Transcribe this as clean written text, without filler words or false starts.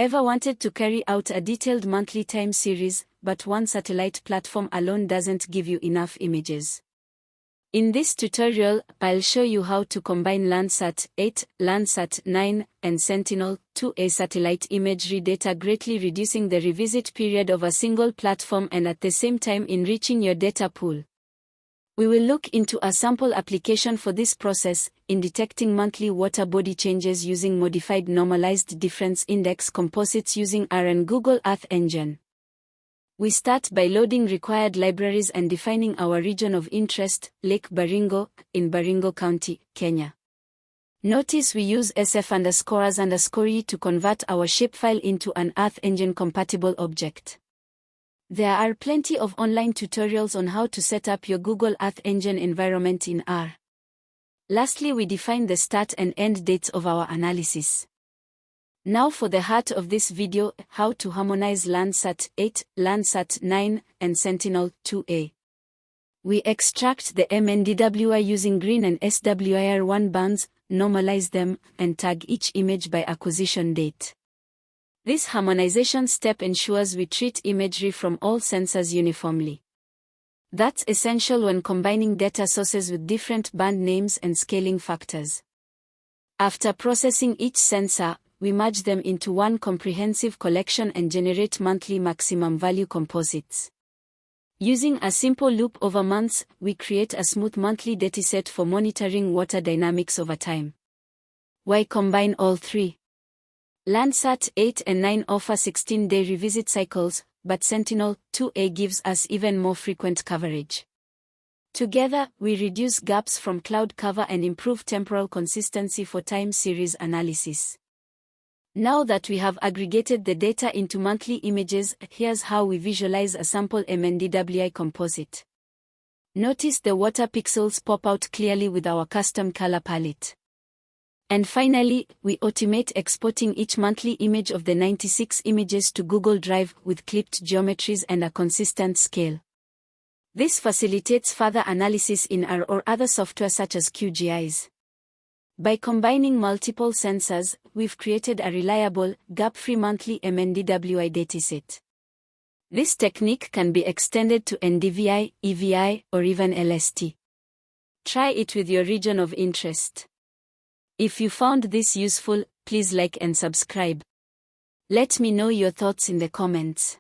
Ever wanted to carry out a detailed monthly time series, but one satellite platform alone doesn't give you enough images? In this tutorial, I'll show you how to combine Landsat-8, Landsat-9, and Sentinel-2A satellite imagery data, greatly reducing the revisit period of a single platform and at the same time enriching your data pool. We will look into a sample application for this process, in detecting monthly water body changes using modified Normalized Difference Index composites using R and Google Earth Engine. We start by loading required libraries and defining our region of interest, Lake Baringo, in Baringo County, Kenya. Notice we use SF_as_e to convert our shapefile into an Earth Engine compatible object. There are plenty of online tutorials on how to set up your Google Earth Engine environment in R. Lastly, we define the start and end dates of our analysis. Now for the heart of this video, how to harmonize Landsat-8, Landsat-9, and Sentinel-2A. We extract the MNDWI using green and SWIR1 bands, normalize them, and tag each image by acquisition date. This harmonization step ensures we treat imagery from all sensors uniformly. That's essential when combining data sources with different band names and scaling factors. After processing each sensor, we merge them into one comprehensive collection and generate monthly maximum value composites. Using a simple loop over months, we create a smooth monthly dataset for monitoring water dynamics over time. Why combine all three? Landsat 8 and 9 offer 16-day revisit cycles, but Sentinel-2A gives us even more frequent coverage. Together, we reduce gaps from cloud cover and improve temporal consistency for time series analysis. Now that we have aggregated the data into monthly images, here's how we visualize a sample MNDWI composite. Notice the water pixels pop out clearly with our custom color palette. And finally, we automate exporting each monthly image of the 96 images to Google Drive with clipped geometries and a consistent scale. This facilitates further analysis in R or other software such as QGIS. By combining multiple sensors, we've created a reliable, gap-free monthly MNDWI dataset. This technique can be extended to NDVI, EVI, or even LST. Try it with your region of interest. If you found this useful, please like and subscribe. Let me know your thoughts in the comments.